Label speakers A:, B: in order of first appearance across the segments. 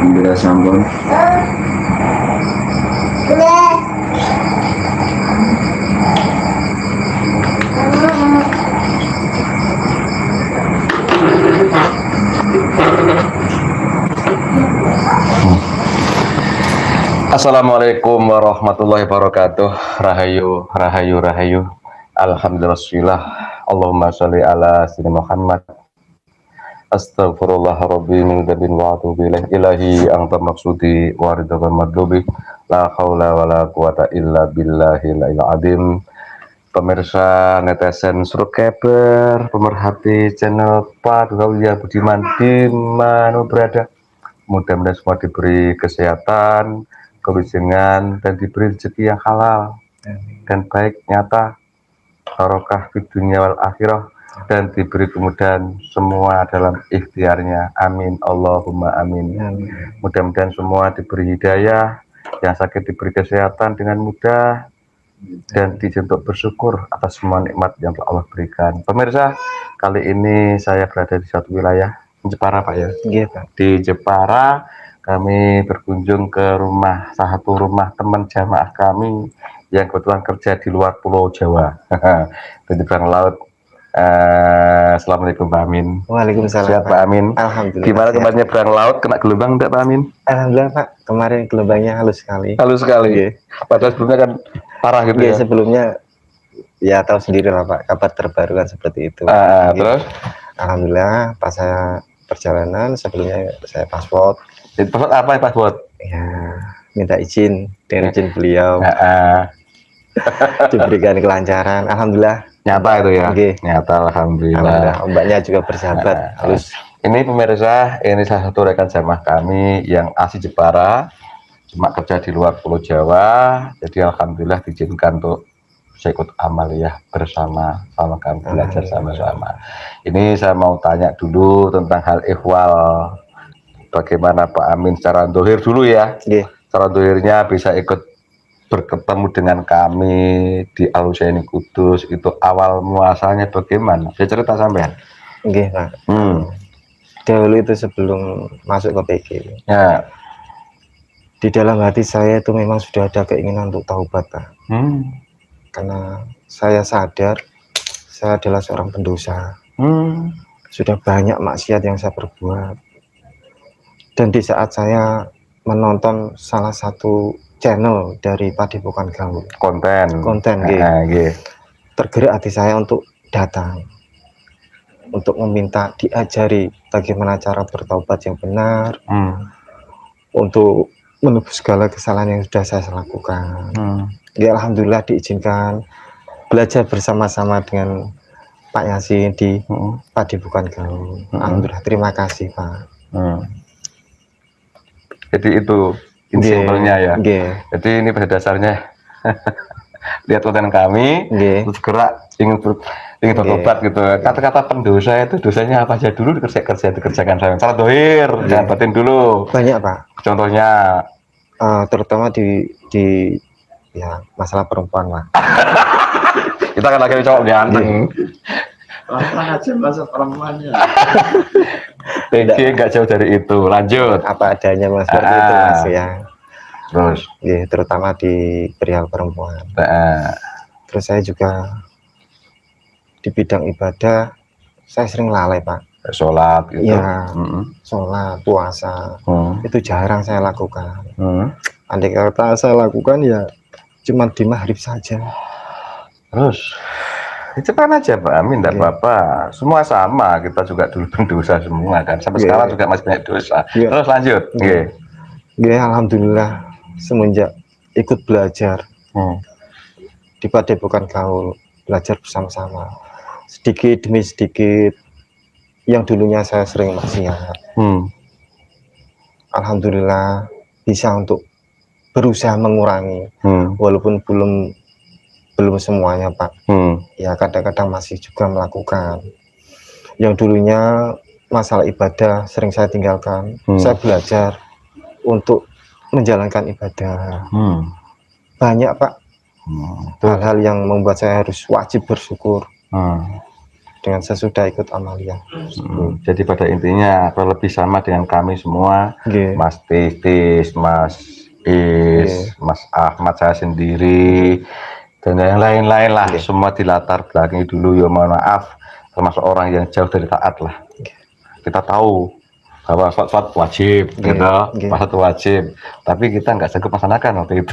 A: Alhamdulillah sampun. Assalamualaikum warahmatullahi wabarakatuh. Rahayu, rahayu, rahayu. Alhamdulillah. Allahumma sholli ala sayyidina Muhammad. Astaghfirullah rabbi min dzambin wa atubu ilaih. Ilahi anta maqsudi wa ridwan madlubi. La haula wala quwata illa billahil azim. Pemirsa netizen Surkeber, pemerhati channel Pak Gaulia Budiman di mana berada, mudah-mudahan semua diberi kesehatan, kewijinan, dan diberi rezeki yang halal dan baik nyata, barokah di dunia wal akhirah, dan diberi kemudahan semua dalam ikhtiarnya. Amin Allahumma amin. Mudah-mudahan semua diberi hidayah, yang sakit diberi kesehatan dengan mudah, dan untuk bersyukur atas semua nikmat yang telah Allah berikan. Pemirsa, kali ini saya berada di suatu wilayah Jepara, Pak ya.
B: Iya, Pak.
A: Di Jepara kami berkunjung ke salah satu rumah teman jamaah kami yang kebetulan kerja di luar Pulau Jawa, di seberang laut. Assalamualaikum Pak Amin.
B: Waalaikumsalam.
A: Sehat Pak Amin.
B: Alhamdulillah.
A: Gimana kemarin nyebrang laut, kena gelombang enggak Pak Amin?
B: Alhamdulillah Pak, kemarin gelombangnya halus sekali.
A: Halus sekali.
B: Iya.
A: Padahal sebelumnya kan parah gitu
B: Iya,
A: ya.
B: sebelumnya ya tahu sendiri lah Pak, kabar terbaru kan seperti itu.
A: Terus?
B: Alhamdulillah pas saya perjalanan sebelumnya saya paspor.
A: Jadi paspor apa ya paspor?
B: Ya minta izin dengan izin beliau. Diberikan kelancaran. Alhamdulillah.
A: Nyata itu ya. Nyata alhamdulillah.
B: Ombaknya juga bersahabat. Halus.
A: Ini pemirsa, ini salah satu rekan jamaah kami yang asli Jepara, cuma kerja di luar Pulau Jawa. Jadi alhamdulillah diizinkan untuk saya ikut amaliyah bersama kami, belajar sama-sama. Ini saya mau tanya dulu tentang hal ihwal, bagaimana Pak Amin secara dohir dulu ya. Secara dohirnya bisa ikut berketemu dengan kami di Al-Husaini Kudus, itu awal muasalnya bagaimana? Saya cerita sampean.
B: Oke Pak. Dahulu itu sebelum masuk ke PG ya, di dalam hati saya itu memang sudah ada keinginan untuk taubat Pak. Karena saya sadar saya adalah seorang pendosa. Sudah banyak maksiat yang saya perbuat, dan di saat saya menonton salah satu channel dari Padepokan Gaul, konten tergerak hati saya untuk datang, untuk meminta diajari bagaimana cara bertaubat yang benar, untuk menebus segala kesalahan yang sudah saya lakukan. Ya alhamdulillah diizinkan belajar bersama-sama dengan Pak Yasin di Padepokan Gaul. Alhamdulillah, terima kasih Pak.
A: Jadi itu simpelnya ya. Jadi ini pada dasarnya lihat konten kami, terus gerak ingin bertobat gitu. Kata-kata pendosa itu dosanya apa aja dulu dikerjakan saya. Salah dohir, jangan batin dulu.
B: Banyak Pak.
A: Contohnya,
B: terutama di ya masalah perempuan Pak.
A: Kita kan lagi cowok ganteng.
C: Apa aja masa perempuannya.
A: Nggak jauh dari itu. Lanjut.
B: Apa adanya Mas, seperti itu Mas ya.
A: Terus,
B: terutama di perihal perempuan. Terus saya juga di bidang ibadah, saya sering lalai Pak.
A: Sholat gitu.
B: Ya, sholat, puasa, itu jarang saya lakukan. Andai kata saya lakukan ya cuma di maghrib saja.
A: Terus cepat aja Pak Amin, tidak apa-apa, semua sama, kita juga dulu berdosa semua kan, sampai sekarang juga masih banyak dosa. Terus lanjut.
B: Alhamdulillah semenjak ikut belajar di Padepokan Gaul, belajar bersama-sama, sedikit demi sedikit, yang dulunya saya sering maksiat, alhamdulillah bisa untuk berusaha mengurangi, walaupun belum semuanya Pak. Ya kadang-kadang masih juga melakukan. Yang dulunya masalah ibadah sering saya tinggalkan, saya belajar untuk menjalankan ibadah. Banyak Pak Hal-hal yang membuat saya harus wajib bersyukur dengan sesudah ikut amalia.
A: Jadi pada intinya lebih sama dengan kami semua, Mas Titis, Mas Is, Mas Ahmad, saya sendiri, dan yang lain-lain lah, semua di latar belakangi dulu ya, mohon maaf, termasuk orang yang jauh dari taat lah. Kita tahu bahwa sholat wajib, gitu, sholat wajib, tapi kita nggak sanggup melaksanakan waktu itu.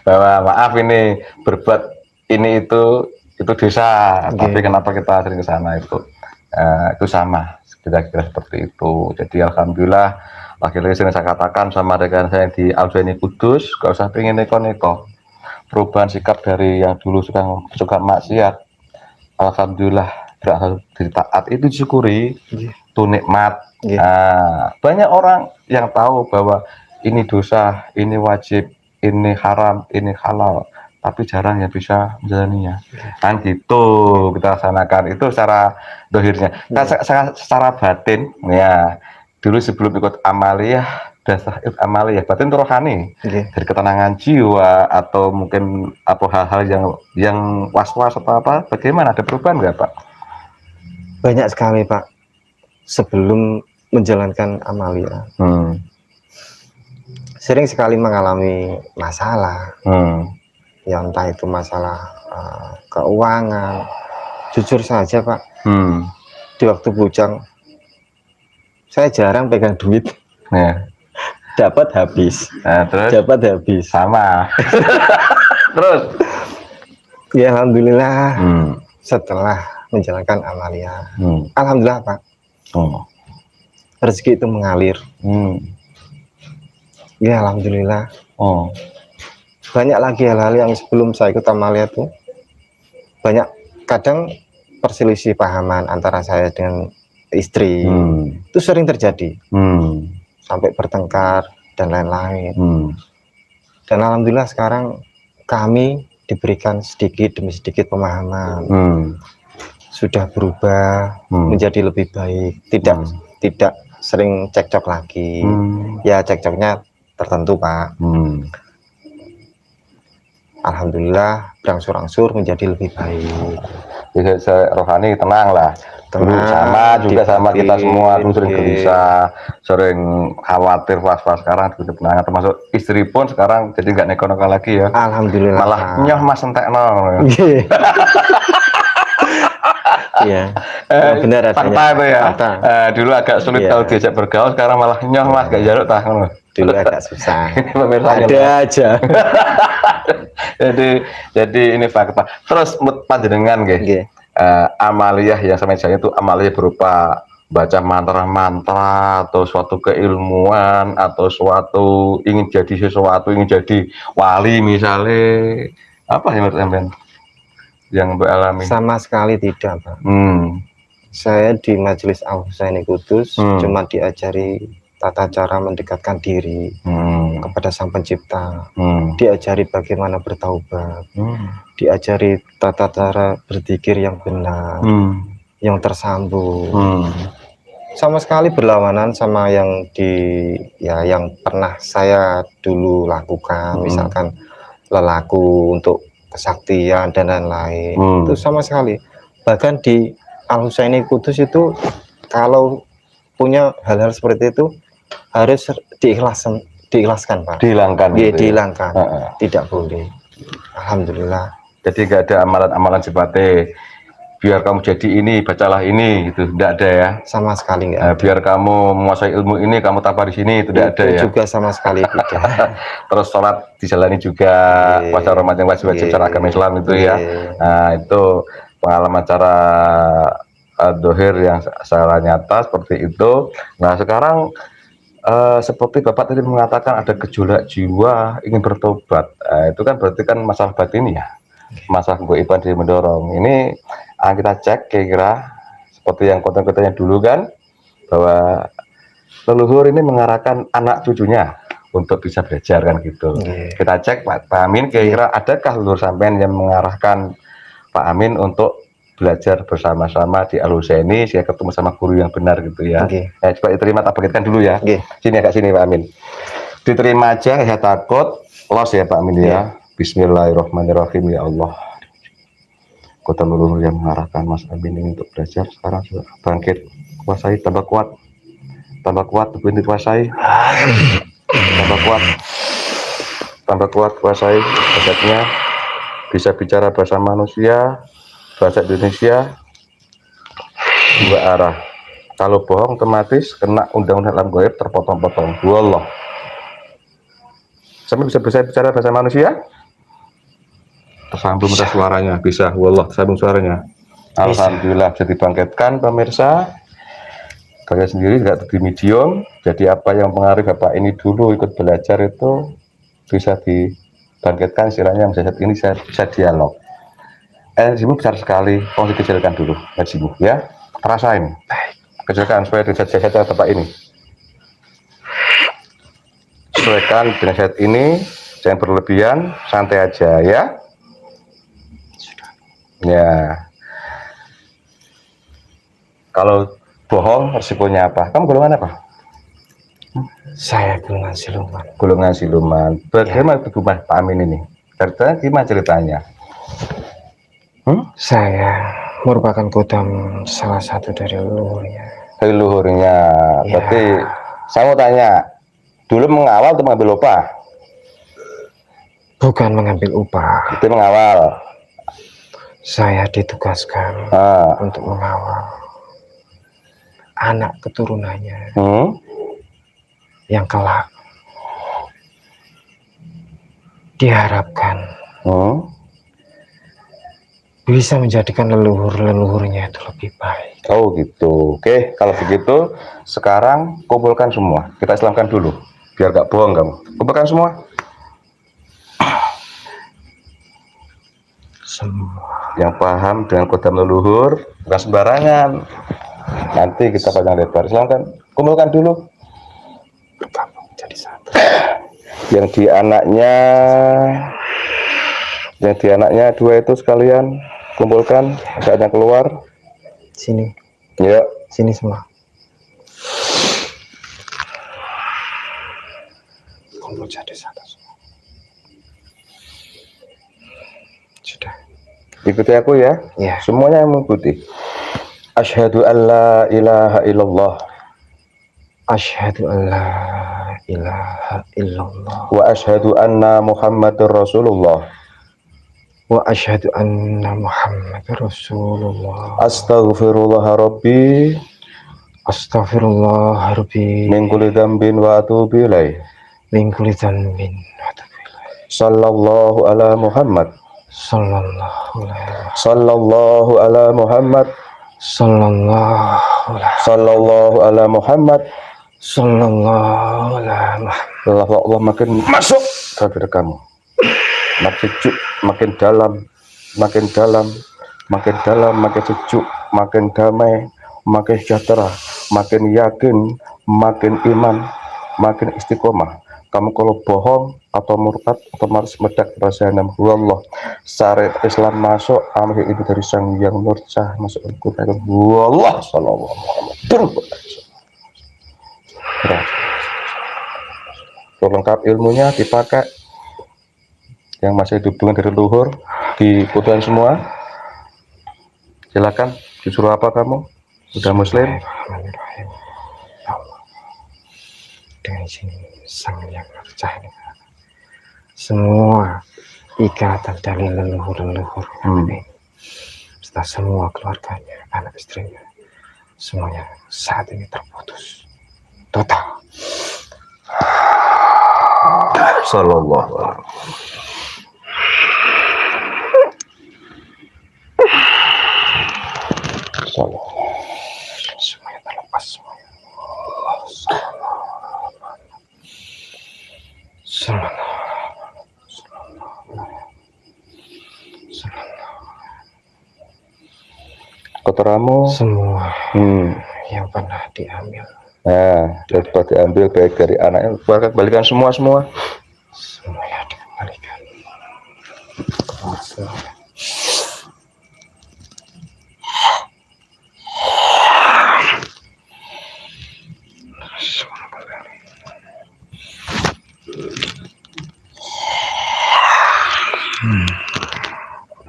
A: Bahwa maaf ini berbuat ini itu dosa, tapi kenapa kita sering ke sana itu sama, kira-kira seperti itu. Jadi alhamdulillah, lagi-lagi sering saya katakan sama rekan saya di Al-Zaini Kudus, gak usah pengen neko-neko. Perubahan sikap dari yang dulu suka maksiat, alhamdulillah berasal dari taat, itu disyukuri, itu nikmat. Banyak orang yang tahu bahwa ini dosa, ini wajib, ini haram, ini halal, tapi jarang yang bisa menjalaninya. Kan gitu kita laksanakan itu secara dohirnya. Secara batin ya, dulu sebelum ikut amaliyah, dasar ikut amaliyah batin itu rohani, dari ketenangan jiwa atau mungkin apa hal-hal yang was-was atau apa, bagaimana, ada perubahan nggak Pak?
B: Banyak sekali Pak. Sebelum menjalankan amalia, sering sekali mengalami masalah, yang entah itu masalah keuangan. Jujur saja Pak, di waktu bujang saya jarang pegang duit, dapat habis, dapat habis sama.
A: Terus
B: ya alhamdulillah, setelah menjalankan amalia, alhamdulillah Pak, rezeki itu mengalir. Ya alhamdulillah. Banyak lagi hal-hal yang sebelum saya ikut amalia itu banyak, kadang perselisih pahaman antara saya dengan istri itu sering terjadi, sampai bertengkar dan lain-lain. Dan alhamdulillah sekarang kami diberikan sedikit demi sedikit pemahaman, sudah berubah menjadi lebih baik, tidak sering cekcok lagi. Ya cekcoknya tertentu Pak. Alhamdulillah berangsur-angsur menjadi lebih baik.
A: Jadi rohani tenang lah. Dulu sama juga sama kita semua, dulu sering gelisah, sering khawatir, was-was. Sekarang juga tenang, termasuk istri pun sekarang jadi nggak neko-neko lagi ya.
B: Alhamdulillah.
A: Malah nyoh mas entekno.
B: Iya, benar adanya.
A: Fakta itu ya. Dulu agak sulit kalau diajak bergaul, sekarang malah nyoh mas gak jaluk tah.
B: Dulu agak susah.
A: Pemirsa
B: ada aja.
A: jadi ini fakta. Terus panjenengan nggih. Amaliyah yang sama saya itu amaliyah berupa baca mantra-mantra atau suatu keilmuan atau suatu ingin jadi sesuatu, ingin jadi wali misalnya, apa yang menurut Anda yang beralami?
B: Sama sekali tidak Pak. Saya di Majelis Al-Zaini Kudus cuma diajari tata cara mendekatkan diri kepada Sang Pencipta, diajari bagaimana bertaubat, diajari tata cara berzikir yang benar, yang tersambung. Sama sekali berlawanan sama yang yang pernah saya dulu lakukan, misalkan lelaku untuk kesaktian dan lain-lain. Itu sama sekali. Bahkan di Al-Zaini Kudus itu kalau punya hal-hal seperti itu harus diikhlaskan Pak.
A: Dihilangkan.
B: Dihilangkan. Tidak boleh. Alhamdulillah.
A: Jadi nggak ada amalan-amalan sifatnya biar kamu jadi ini, bacalah ini, gitu, tidak ada ya.
B: Sama sekali nggak.
A: Biar kamu menguasai ilmu ini, kamu tapah di sini, itu tidak ada ya.
B: Juga sama sekali tidak.
A: Terus sholat dijalani juga, puasa Ramadan wajib-wajib secara agama Islam itu ya. Nah itu pengalaman cara dohir yang secara nyata seperti itu. Nah sekarang seperti Bapak tadi mengatakan ada gejolak jiwa ingin bertobat, itu kan berarti kan masalah batin ya, masalah goiban dia mendorong. Ini kita cek kira-kira seperti yang konten-kontennya dulu kan, bahwa leluhur ini mengarahkan anak cucunya untuk bisa belajar kan gitu. Kita cek Pak Amin, kira-kira adakah leluhur sampean yang mengarahkan Pak Amin untuk belajar bersama-sama di Al-Zaini, saya ketemu sama guru yang benar gitu ya. Coba diterima, tak paketkan dulu ya. Sini agak sini Pak Amin. Diterima aja, saya takut los ya Pak Amin ya. Bismillahirrahmanirrahim. Ya Allah, kota leluhur yang mengarahkan Mas Amin ini untuk belajar sekarang sudah bangkit, kuasai, tambah kuat, tubuh ini kuasai, tambah kuat, kuasai bajaknya, bisa bicara bahasa manusia, bahasa Indonesia, dua arah. Kalau bohong otomatis kena undang-undang alam gaib, terpotong-potong. Wallah. Sampai bisa bicara bahasa manusia? Tersambung suaranya, bisa. Wallah, sambung suaranya. Alhamdulillah bisa dibangkitkan pemirsa. Saya sendiri nggak di medium, jadi apa yang pengaruh Bapak ini dulu ikut belajar itu bisa dibangkitkan, istilahnya ini bisa dialog. Energimu besar sekali, tolong dikecilkan dulu energimu ya, rasain, kecilkan supaya bisa Bapak ini. Sesuaikan dengan set ini, jangan berlebihan, santai aja ya. Ya. Kalau bohong resikonya apa? Kamu golongan apa?
B: Saya golongan siluman.
A: Golongan siluman. Bagaimana tubuh Pak Amin ini? Ceritanya gimana ceritanya?
B: Saya merupakan kodam salah satu dari leluhurnya.
A: Dari leluhurnya.
B: Ya.
A: Berarti saya mau tanya, dulu mengawal atau mengambil upah?
B: Bukan mengambil upah.
A: Itu mengawal.
B: Saya ditugaskan untuk mengawal anak keturunannya yang kelak diharapkan bisa menjadikan leluhurnya itu lebih baik.
A: Oh gitu. Oke, kalau begitu sekarang kumpulkan semua. Kita islamkan dulu, biar gak bohong kamu. Kumpulkan semua.
B: Semua
A: yang paham dengan kodam leluhur, bukan sembarangan. Nanti kita panjang lebar. Silahkan kumpulkan dulu.
B: bergabung jadi satu.
A: Yang di anaknya dua itu sekalian kumpulkan, saatnya keluar.
B: Sini.
A: Ya.
B: Sini semua. Kumpul jadi satu semua. Sudah.
A: Ikuti aku ya.
B: Ya.
A: Semuanya yang mengikuti. Asyhadu an la ilaha illallah.
B: Asyhadu an la ilaha illallah.
A: Wa asyhadu anna Muhammadur Rasulullah.
B: Wa asyhadu anna Muhammadar Rasulullah.
A: Astaghfirullah Rabbi.
B: Astaghfirullah Rabbi.
A: Min kulli dzambin wa atubu ilaih.
B: Min kulli dzambin wa atubu ilaih.
A: Sallallahu ala Muhammad.
B: Sallallahu
A: ala Muhammad. Sallallahu ala Muhammad.
B: Sallallahu ala Muhammad.
A: Allah makin masuk ke kamu. Makin sejuk, makin dalam, makin sejuk, makin damai, makin sejahtera, makin yakin, makin iman, makin istiqomah. Kamu kalau bohong atau murtad otomatis meledak rasa nama Allah. Syariat Islam masuk, amri ibu dari Sang Hyang Nurcah masuk ke Quran. Allah sallallahu alaihi wasallam. Lengkap ilmunya dipakai. Yang masih hubungan dari leluhur diputuskan semua. Silakan, disuruh apa kamu? Sudah muslim?
B: Dengan izin Sang Yang Nurcah ini, semua ikatan dari leluhur ini, serta semua keluarganya, anak istrinya, semuanya saat ini terputus total.
A: Sallallahu alaihi wasallam.
B: Semuanya terlepas semuanya.
A: Kotoramu
B: Semua yang pernah diambil.
A: Nah, dapat diambil baik dari anaknya, kembalikan semua.
B: Semuanya dikembalikan.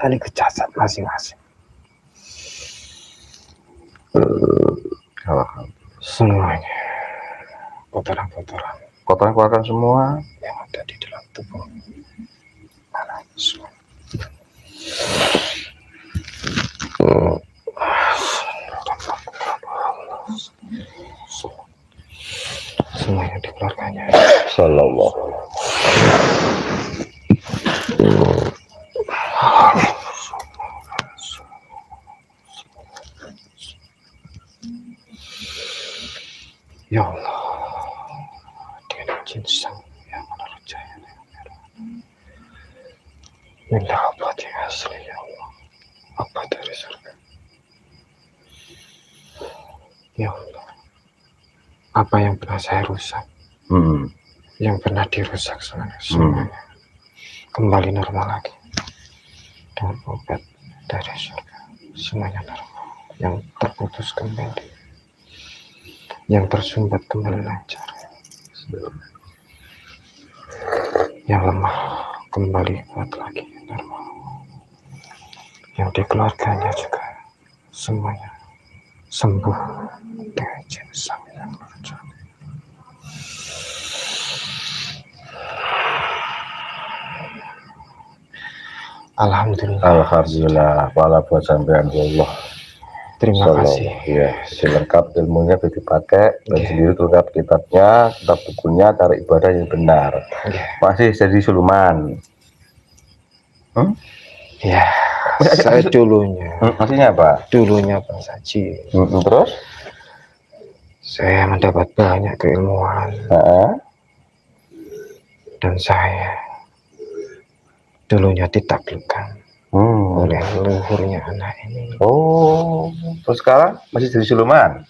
B: kembali ke jasad masing-masing. Semuanya kotoran-kotoran
A: keluarkan semua
B: yang ada di dalam tubuh semuanya dikeluarkannya.
A: Sallallahu.
B: Ya Allah, dengan izin Sang Yang Maha Jaya, minta obat yang asli ya Allah, obat dari surga. Ya Allah, apa yang pernah saya rusak, yang pernah dirusak semuanya kembali normal lagi dengan obat dari surga. Semuanya normal, yang terputus kembali, yang tersumbat kembali lancar, yang lemah kembali kuat lagi normal, yang dikeluarkannya juga semuanya sembuh dengan izin Sang Yang Maha Jaya.
A: Alhamdulillah, pala buat sampean ya Allah.
B: Terima kasih.
A: Ya, lengkap ilmunya bisa dipakai dan sendiri lengkap kitabnya, kitab bukunya, cara ibadah yang benar. Masih jadi suluman.
B: Ya, saya dulunya.
A: Maksudnya apa?
B: Dulunya Pak Saji.
A: Terus?
B: Saya mendapat banyak keilmuan. Dan saya dulunya ditaklukkan oleh leluhurnya anak ini.
A: Oh, terus sekarang masih jadi siluman?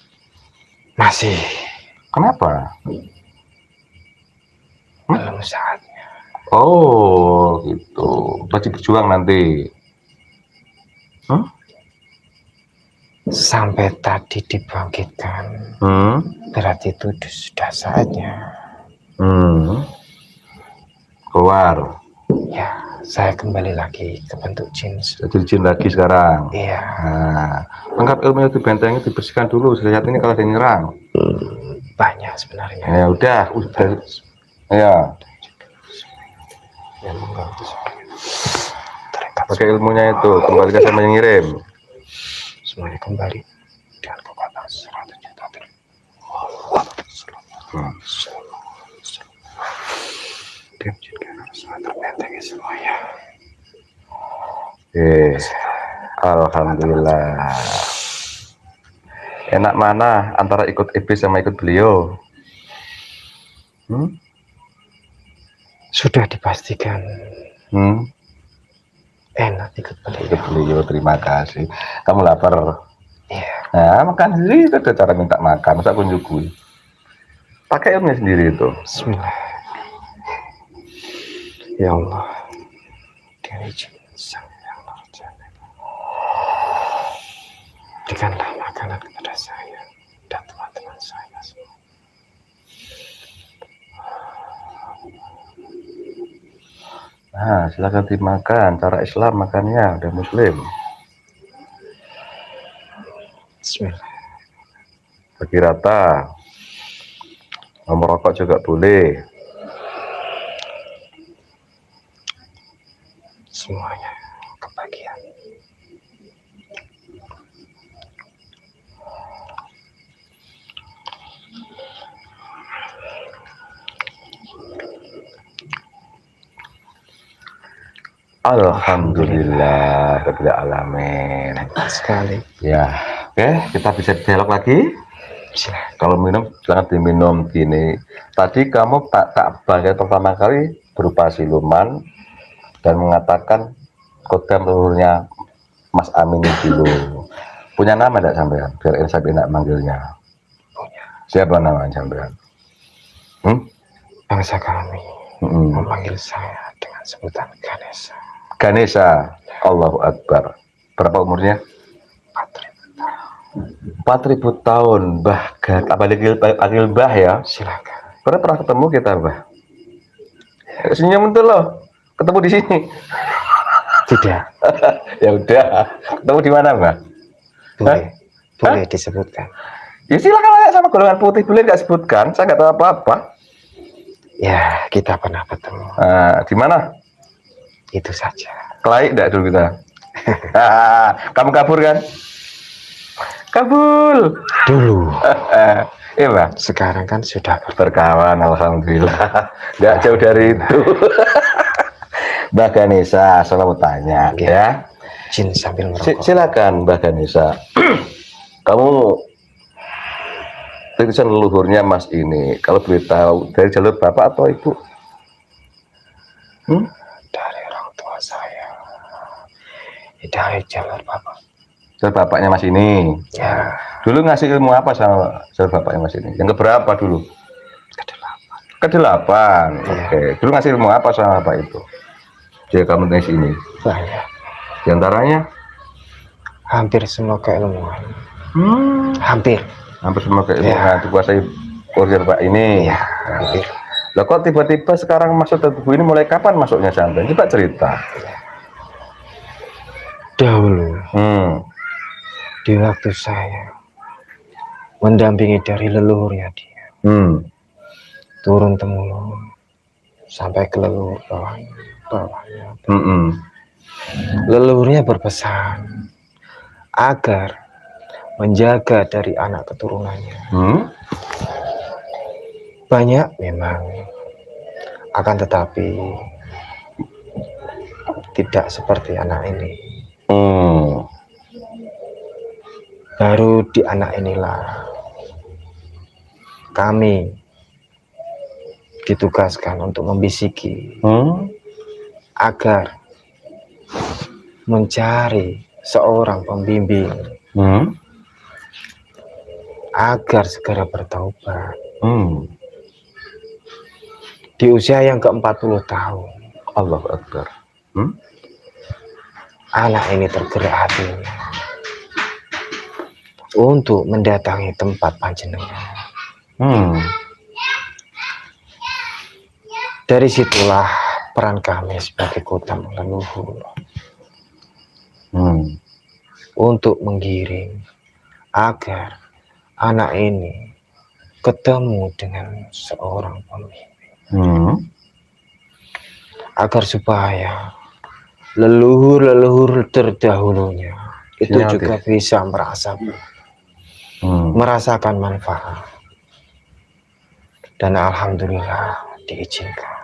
B: Masih.
A: Kenapa?
B: Belum saatnya.
A: Oh, gitu. Masih berjuang nanti.
B: Sampai tadi dibangkitkan. Berarti itu sudah saatnya.
A: Keluar.
B: Ya, saya kembali lagi ke bentuk jin.
A: Jadi jin lagi sekarang.
B: Iya.
A: Nah, lengkap ilmunya dibentengi, dibersihkan dulu. Lihat ini kalau ada yang nyerang.
B: Banyak sebenarnya.
A: Ya udah. Ya.
B: Ya mengganggu semuanya.
A: Pakai ilmunya itu, kembalikan sama yang ngirim.
B: Semuanya kembali dengan kekuatan 100 juta. Terbentengi semuanya.
A: Alhamdulillah. Enak mana antara ikut iblis sama ikut beliau?
B: Sudah dipastikan. Enak ikut beliau.
A: Ikut beliau, terima kasih. Kamu lapar?
B: Iya.
A: Nah, makan sendiri itu ada cara minta makan. Masa aku nyugui? Pakai ilmunya sendiri itu.
B: Bismillah. Ya Allah, dengan izin Sang Yang Maha Jaya, berikanlah makanan kepada saya dan teman-teman saya semua.
A: Nah, silakan dimakan. Cara Islam makannya, udah Muslim.
B: Bismillah.
A: Bagi rata. Mau merokok juga boleh.
B: Semuanya kebagian.
A: Alhamdulillah, rabbil alamin.
B: Sekali.
A: Ya, oke, kita bisa dialog lagi.
B: Silahkan.
A: Kalau minum, jangan diminum gini. Tadi kamu tak bangkit pertama kali berupa siluman dan mengatakan kodam leluhurnya Mas Amin dulu. Punya nama tidak sampean? Biar Elsa enak manggilnya.
B: Punya.
A: Siapa namanya sampean?
B: Bangsa kami memanggil saya dengan sebutan Ganesha.
A: Ganesha. Allahu Akbar. Berapa umurnya? 4.000 tahun. Bahkan panggil Mbah ya.
B: Silakan.
A: Pernah ketemu kita Mbah? Senyum tuh loh. Ketemu di sini.
B: Tidak.
A: Ya udah. Ketemu di mana, Mbak?
B: Boleh disebutkan.
A: Ya silakan aja sama golongan putih, boleh nggak sebutkan? Saya nggak tahu apa-apa.
B: Ya, kita pernah bertemu.
A: Di mana?
B: Itu saja.
A: Kelai enggak dulu kita? Kamu kabur kan? Kabul.
B: Dulu.
A: Iya, Mbak.
B: Sekarang kan sudah
A: Berkawan, alhamdulillah. Nggak jauh dari itu. Mbak Ganesha, saya mau tanya, ya.
B: Jin sambil merokok.
A: Silakan, Mbak Ganesha. Kamu tulisan leluhurnya Mas ini, kalau boleh tahu dari jalur bapak atau ibu?
B: Dari orang tua saya. Dari jalur bapak.
A: Jalur bapaknya Mas ini.
B: Ya.
A: Dulu ngasih ilmu apa sama jalur bapaknya Mas ini? Yang keberapa dulu? Kedelapan.
B: Ya.
A: Oke. Dulu ngasih ilmu apa sama bapak itu? Jadi kamu di sini.
B: Banyak.
A: Di antaranya?
B: Hampir semua keilmuan. Hampir
A: semua keilmuan dikuasai kursi Pak ini.
B: Iya, hampir.
A: Lah kok tiba-tiba sekarang masuk ke tubuh ini, mulai kapan masuknya sampai? Coba cerita.
B: Dahulu, di waktu saya mendampingi dari leluhurnya dia, turun temurun sampai ke leluhur bawahnya. Leluhurnya berpesan agar menjaga dari anak keturunannya. Banyak memang, akan tetapi tidak seperti anak ini. Baru di anak inilah kami ditugaskan untuk membisiki agar mencari seorang pembimbing agar segera bertaubat. Di usia yang ke-40 tahun,
A: Allahu Akbar.
B: anak ini tergerak hatinya untuk mendatangi tempat panjenengan. Dari situlah peran kami sebagai kota leluhur untuk menggiring agar anak ini ketemu dengan seorang pemimpin, agar supaya leluhur terdahulunya itu juga bisa merasakan manfaat, dan alhamdulillah diizinkan.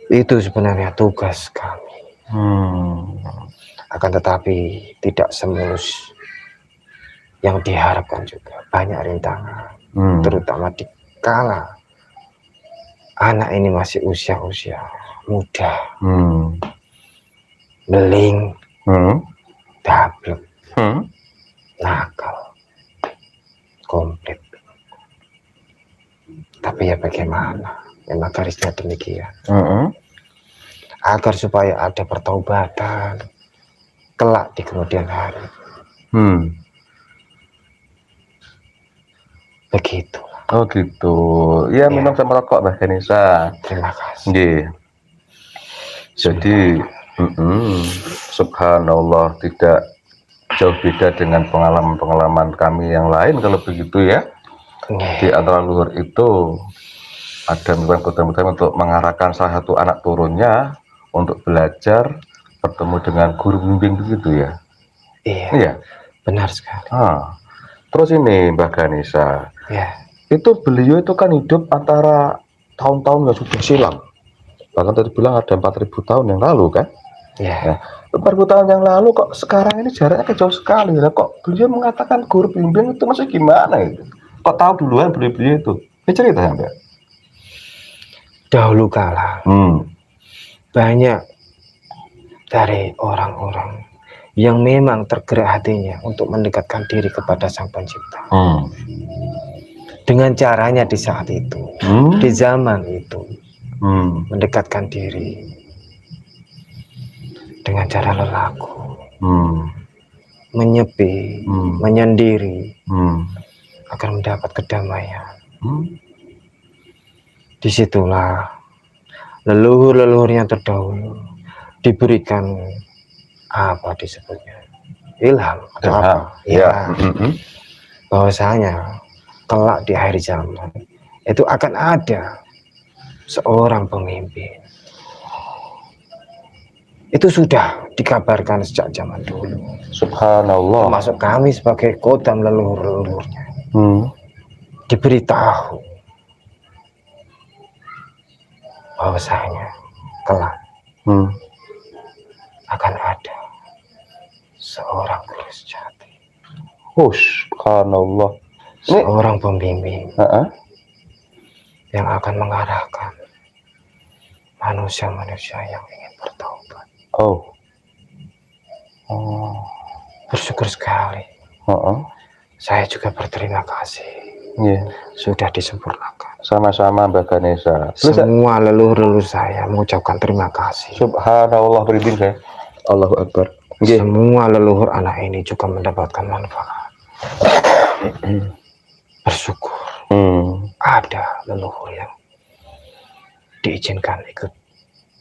B: Itu sebenarnya tugas kami. Akan tetapi tidak semulus yang diharapkan juga. Banyak rintangan, terutama di kala anak ini masih usia muda, beling, dablek, nakal, komplit. Tapi ya bagaimana, memang garisnya demikian. Agar supaya ada pertaubatan kelak di kemudian hari. Begitu.
A: Oh gitu. Ya, minum sama rokok Mbak Ganesha.
B: Terima kasih.
A: Nggih. Jadi subhanallah, tidak jauh beda dengan pengalaman-pengalaman kami yang lain kalau begitu ya. Di antara leluhur itu ada kebutuhan untuk mengarahkan salah satu anak turunnya untuk belajar, bertemu dengan guru bimbing begitu ya. Iya.
B: Benar sekali.
A: Terus ini Mbak Ganesha, itu beliau itu kan hidup antara tahun-tahun yang sudah silam. Bahkan tadi bilang ada 4.000 tahun yang lalu kan? Nah, 4.000 tahun yang lalu kok sekarang ini jaraknya jauh sekali. Nah, kok beliau mengatakan guru bimbing itu maksudnya gimana itu? Kok tahu duluan beliau itu? Ini cerita ya Mbak?
B: Dahulu kala banyak dari orang-orang yang memang tergerak hatinya untuk mendekatkan diri kepada Sang Pencipta. Dengan caranya di saat itu, di zaman itu, mendekatkan diri dengan cara lelaku, menyepi, menyendiri, agar mendapat kedamaian. Disitulah leluhur-leluhurnya terdahulu diberikan apa disebutnya ilham atau apa ya, bahwasanya kelak di akhir zaman itu akan ada seorang pemimpin. Itu sudah dikabarkan sejak zaman dulu.
A: Subhanallah.
B: Termasuk kami sebagai kodam leluhur-leluhurnya diberitahu bahwasanya kelak akan ada seorang guru sejati.
A: Subhanallah.
B: Seorang pembimbing yang akan mengarahkan manusia-manusia yang ingin bertaubat. Bersyukur sekali. Saya juga berterima kasih. Sudah disempurnakan.
A: Sama-sama Mbak Ganesha.
B: Semua leluhur-leluhur saya mengucapkan terima kasih.
A: Subhanallah, beriring saya. Allahu Akbar.
B: Semua leluhur anak ini juga mendapatkan manfaat. Bersyukur ada leluhur yang diizinkan ikut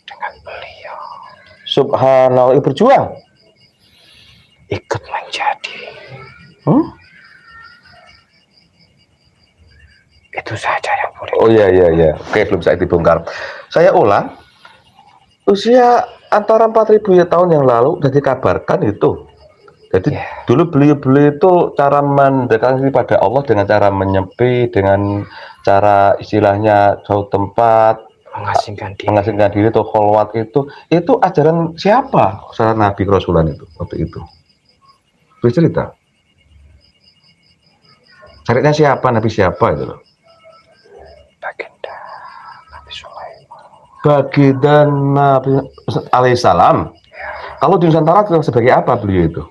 B: dengan beliau.
A: Subhanallah, berjuang,
B: ikut menjadi. Itu saja yang boleh.
A: Oh iya. Oke, belum bisa dibongkar. Saya ulang. Usia antara 4.000 tahun yang lalu sudah dikabarkan itu. Jadi dulu beliau itu cara mendekatkan diri pada Allah dengan cara menyepi, dengan cara istilahnya jauh tempat, mengasingkan diri atau kholwat itu ajaran siapa? Ajaran Nabi Rasulan itu waktu itu. Bercerita. Carinya siapa? Nabi siapa itu loh?
B: Baginda Nabi Sulaiman.
A: Baginda Nabi alaihissalam. Kalau di Nusantara sebagai apa beliau itu?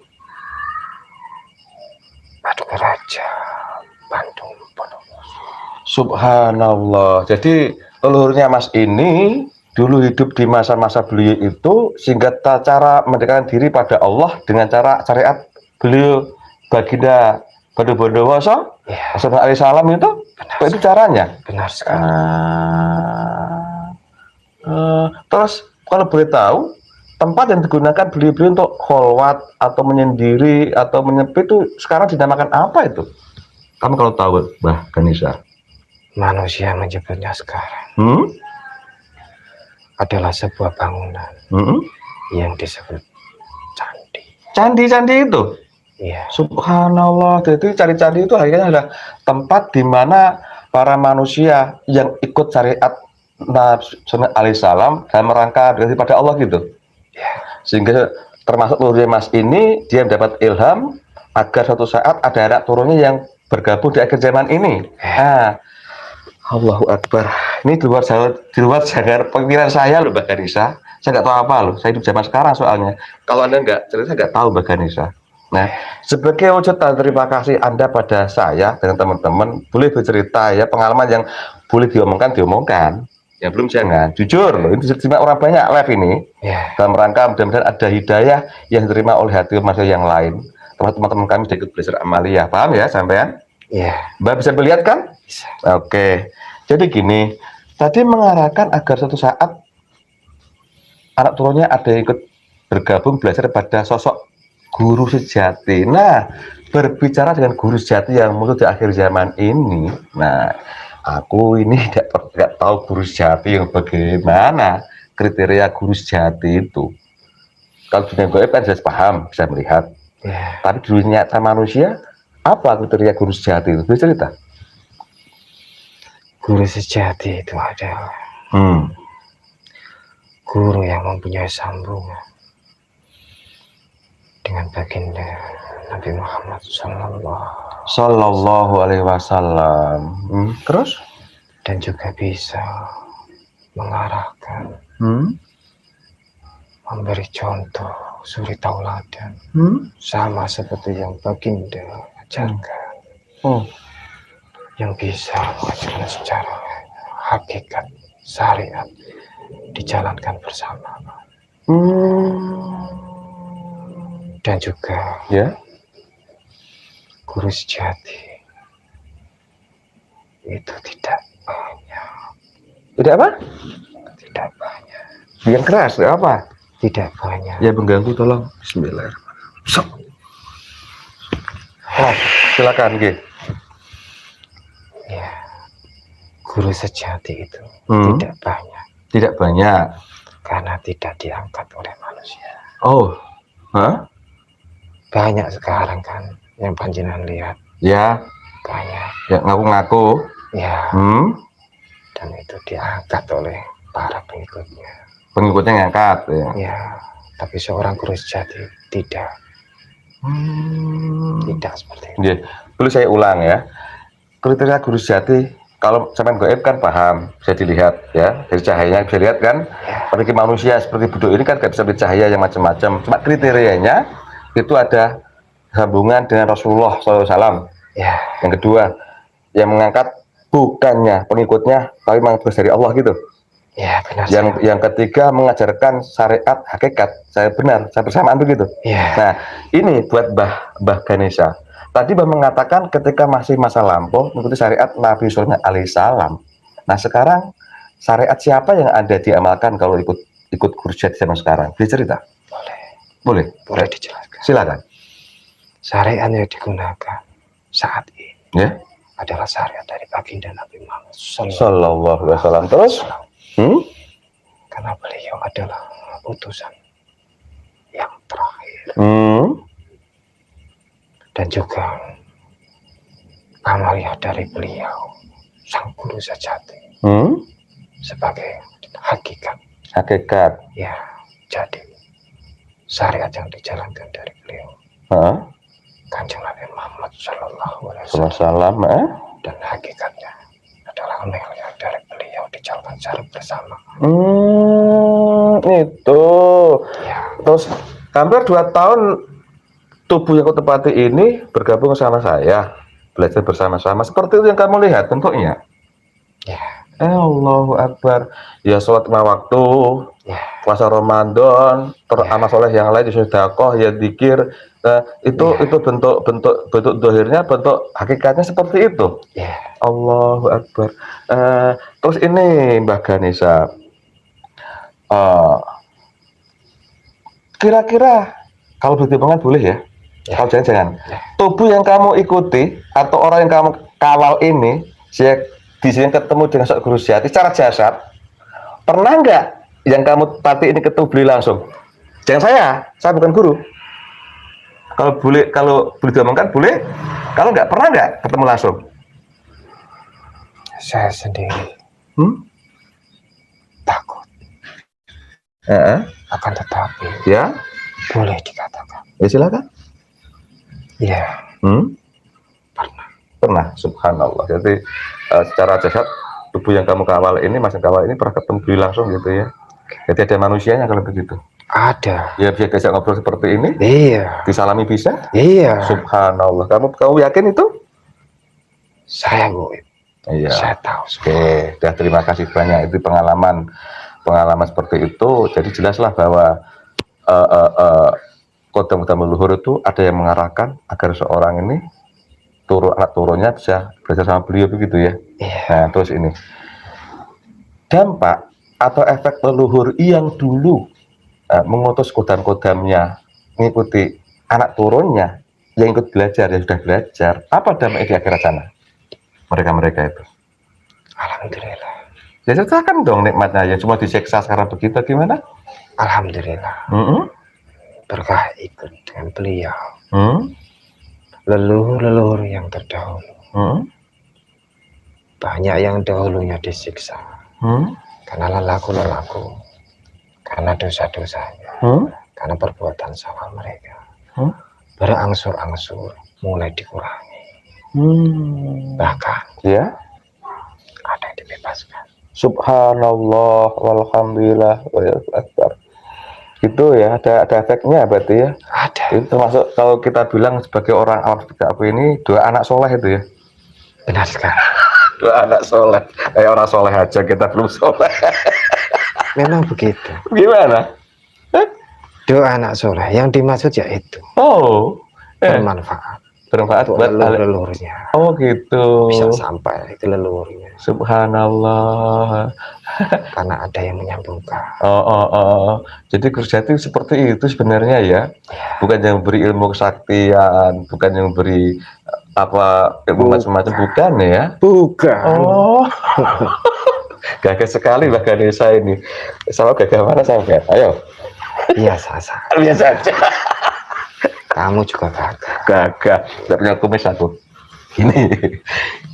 B: Paduka Raja Bandung Bondowoso.
A: Subhanallah. Jadi leluhurnya Mas ini dulu hidup di masa-masa beliau itu sehingga cara mendekatkan diri pada Allah dengan cara syariat beliau Baginda Bandung Bondowoso. Rasulullah alaihissalam itu caranya.
B: Benar sekali.
A: Terus kalau boleh tahu tempat yang digunakan beliau untuk kholwat atau menyendiri atau menyepi itu sekarang dinamakan apa itu? Kamu kalau tahu, Mbah Ganesha?
B: Manusia menyebutnya sekarang adalah sebuah bangunan yang disebut candi.
A: Candi itu?
B: Iya.
A: Subhanallah. Jadi candi-candi itu akhirnya adalah tempat di mana para manusia yang ikut syariat Nabi alaihissalam dalam rangka daripada Allah gitu. Sehingga termasuk leluhur Mas ini dia mendapat ilham agar suatu saat ada anak turunnya yang bergabung di akhir zaman ini. Allahu Akbar. Ini di luar jagar pemikiran saya loh Mbak Ganesha. Saya nggak tahu apa loh. Saya hidup zaman sekarang soalnya. Kalau Anda nggak tahu Mbak Ganesha. Nah, sebagai wujud terima kasih Anda pada saya dengan teman-teman, boleh bercerita ya pengalaman yang boleh diomongkan. Yang belum jangan, jujur loh, ini diterima orang banyak live ini. Dalam rangka mudah-mudahan ada hidayah yang diterima oleh hati manusia yang lain. Teman-teman kami sudah ikut belajar amaliyah, paham ya sampean? Mbak bisa melihat kan?
B: Bisa.
A: Oke. Jadi gini, tadi mengarahkan agar suatu saat anak turunnya ada yang ikut bergabung belajar pada sosok guru sejati. Nah, berbicara dengan guru sejati yang muncul di akhir zaman ini, nah aku ini tidak tahu guru sejati yang bagaimana kriteria guru sejati itu. Kalau dunia gaib kan saya paham, bisa melihat. Tapi di dunia nyata manusia, apa kriteria guru sejati itu? Bisa cerita?
B: Guru sejati itu adalah guru yang mempunyai sambungan dengan baginda Nabi Muhammad
A: Sallallahu Alaihi Wasallam. Terus?
B: Dan juga bisa mengarahkan, memberi contoh, suri tauladan, sama seperti yang baginda ajarkan, yang bisa mengajarkan secara hakikat syariat dijalankan bersama. Dan juga guru sejati itu tidak banyak.
A: Tidak apa?
B: Tidak banyak.
A: Yang keras apa?
B: Tidak banyak.
A: Ya mengganggu tolong. Bismillahirrahmanirrahim. Oh, silakan G.
B: Ya, guru sejati itu tidak banyak.
A: Tidak banyak.
B: Karena tidak diangkat oleh manusia.
A: Oh, hah?
B: Banyak sekarang kan yang panjenengan lihat.
A: Ya.
B: Banyak.
A: Ya ngaku-ngaku.
B: Ya. Dan itu diangkat oleh para pengikutnya.
A: Pengikutnya ngangkat ya.
B: Ya, tapi seorang guru sejati tidak. Tidak seperti itu.
A: Ya, perlu saya ulang ya. Kriteria guru sejati kalau sampean gaib kan paham, bisa dilihat ya. Dari cahayanya bisa lihat kan.
B: Ya.
A: Seperti manusia seperti buduk ini kan gak bisa melihat cahaya yang macam-macam. Cuma kriterianya itu ada hubungan dengan Rasulullah SAW.
B: Ya.
A: Yang kedua, yang mengangkat bukannya pengikutnya, tapi memang dari Allah gitu.
B: Ya, benar.
A: Yang ketiga mengajarkan syariat hakikat. Saya benar, saya bersamaan begitu.
B: Ya.
A: Nah, ini buat Mbah Ganesha. Tadi Mbah mengatakan ketika masih masa lampau mengikuti syariat Nabi Sulaiman alaihissalam. Nah, sekarang syariat siapa yang ada diamalkan kalau ikut kursiat zaman sekarang? Bisa cerita? Boleh.
B: Boleh dijelaskan.
A: Silakan.
B: Syariat yang digunakan saat ini
A: Ya.
B: adalah syariat dari baginda Nabi Muhammad
A: Sallallahu Alaihi Wasallam. Terus?
B: Karena beliau adalah utusan yang terakhir. Dan juga amaliyah dari beliau, sang guru sejati, sebagai hakikat.
A: Hakikat.
B: Ya, jadi syariat yang dijalankan dari beliau, Kanjeng Nabi Muhammad Sallallahu Alaihi Wasallam, dan hakikatnya adalah amaliyah dari beliau dijalankan secara bersama.
A: Itu.
B: Ya.
A: Terus hampir 2 tahun tubuh yang kau tempati ini bergabung sama saya, belajar bersama-sama. Seperti itu yang kamu lihat bentuknya.
B: Ya.
A: Allahu Akbar. Ya sholat 5 waktu,
B: Ya.
A: puasa Ramadan, amal soleh yang lain, sedekah, ya zikir. Itu bentuk dohirnya, bentuk hakikatnya seperti itu.
B: Ya.
A: Allahu Akbar. Terus ini Mbah Ganesha, kira-kira kalau bertimbangan boleh ya? Kalau jangan-jangan tubuh yang kamu ikuti atau orang yang kamu kawal ini, di sini ketemu dengan seorang guru sejati secara jasad, pernah nggak yang kamu tati ini ketemu beliau langsung? Jangan saya bukan guru. Kalau boleh diomongkan boleh. Kalau nggak pernah nggak ketemu langsung?
B: Saya sendiri takut. Akan tetapi
A: Ya,
B: boleh dikatakan.
A: ya silakan.
B: Ya.
A: Pernah, subhanallah. Jadi secara jasad tubuh yang kamu kawal ini, masih kawal ini pernah ketemu beliau langsung gitu ya. Jadi ada manusianya kalau begitu.
B: Ada.
A: Ya bisa diajak ngobrol seperti ini.
B: Iya.
A: Disalami bisa.
B: Iya.
A: Subhanallah. Kamu yakin itu?
B: Saya goib.
A: Iya.
B: Saya tahu.
A: Oke, terima kasih banyak. Itu pengalaman seperti itu. Jadi jelaslah bahwa kodam-kodam leluhur itu ada yang mengarahkan agar seorang ini anak turunnya bisa belajar sama beliau begitu ya.
B: Iya.
A: Nah, terus ini dampak atau efek leluhur yang dulu mengutus kodam-kodamnya mengikuti anak turunnya yang ikut belajar, yang sudah belajar, apa dampaknya di akhirat sana mereka itu?
B: Alhamdulillah.
A: Ya ceritakan dong nikmatnya, yang cuma disiksa sekarang begitu gimana?
B: Alhamdulillah. Berkah ikut dengan beliau. Leluhur yang terdahulu. Banyak yang dahulunya disiksa karena lelaku, karena dosa-dosanya, karena perbuatan salah mereka. Berangsur-angsur mulai dikurangi. Bahkan
A: ya,
B: ada yang dibebaskan.
A: Subhanallah, walhamdulillah, wallahu akbar. Itu ya, ada efeknya berarti ya.
B: Ada.
A: Itu termasuk kalau kita bilang sebagai orang awam seperti aku ini, 2 anak soleh itu ya.
B: Benar sekali.
A: 2 anak soleh. Kayak orang soleh aja, kita belum soleh.
B: Memang begitu.
A: Gimana?
B: 2 anak soleh yang dimaksud yaitu
A: Oh,
B: bermanfaat.
A: bermanfaat
B: untuk
A: buat
B: leluhurnya.
A: Oh gitu.
B: Bisa sampai itu leluhurnya.
A: Subhanallah.
B: Karena ada yang menyambungkan.
A: Jadi guru sejati seperti itu sebenarnya ya. Bukan yang beri ilmu kesaktian, bukan yang beri apa ilmu macam-macam, bukan ya?
B: Bukan.
A: Oh. Gagah sekali Mbak Ganesha ini. Sama gagah mana sampai? Ayo.
B: Biasa saja.
A: Biasa aja.
B: Kamu juga gagah.
A: Gagah. Tidak punya kumis aku. Ini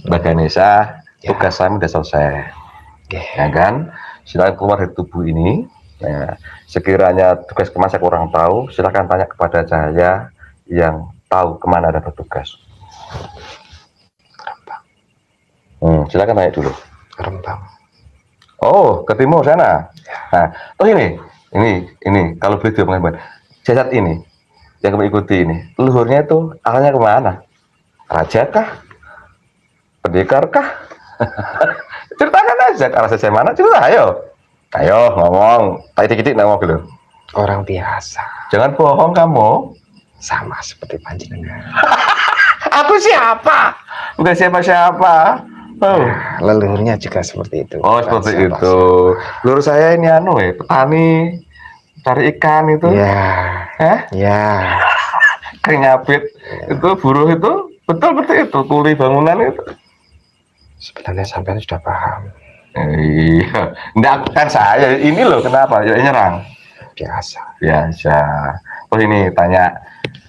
A: Mbak Ganesha, tugas saya sudah selesai. Ya kan? Silakan keluar dari tubuh ini. Ya, sekiranya tugas kemana saya kurang tahu, silakan tanya kepada saya yang tahu kemana ada bertugas. Silakan tanya dulu.
B: Rembang.
A: Oh, ke timur sana. Nah, oh ini kalau video pengen jasad ini yang kamu ikuti ini, leluhurnya itu arahnya kemana? Raja kah? Pendekar kah? Ceritakan aja, arah saya mana? Cerita, ayo ngomong. Titik-titik ngomong dulu.
B: Orang biasa.
A: Jangan bohong kamu.
B: Sama seperti panjenengan.
A: Aku siapa? Bukan siapa-siapa.
B: Leluhurnya juga seperti itu.
A: Oh, seperti itu. Leluhur saya ini petani, cari ikan itu. Ya. Kayak ngapit. Itu buruh itu betul itu kuli bangunan itu.
B: Sebenarnya sampai sudah paham.
A: Iya, enggak kan saya ini loh kenapa ya nyerang?
B: Biasa.
A: Oh ini tanya,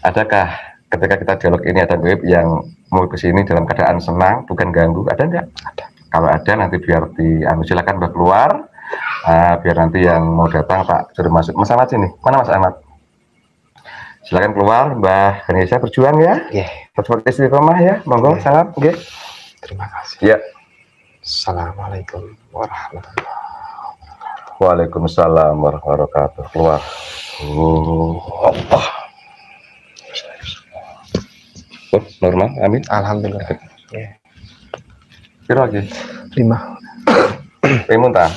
A: adakah ketika kita dialog ini ada web yang mau ke sini dalam keadaan senang bukan ganggu? Ada enggak? Ada. Kalau ada nanti biar silakan Mbak keluar. Biar nanti yang mau datang Pak suruh masuk. Mas Ahmad sini. Mana Mas Ahmad? Silakan keluar Mbak Ganesha berjuang ya. Tetap istiqomah ya. Monggo sangat.
B: Terima kasih.
A: Ya.
B: Assalamualaikum warahmatullahi wabarakatuh.
A: Waalaikumsalam warahmatullahi wabarakatuh. Keluar. Allah. Normal, amin.
B: Alhamdulillah.
A: Kira lagi?
B: 5.
A: Muntah?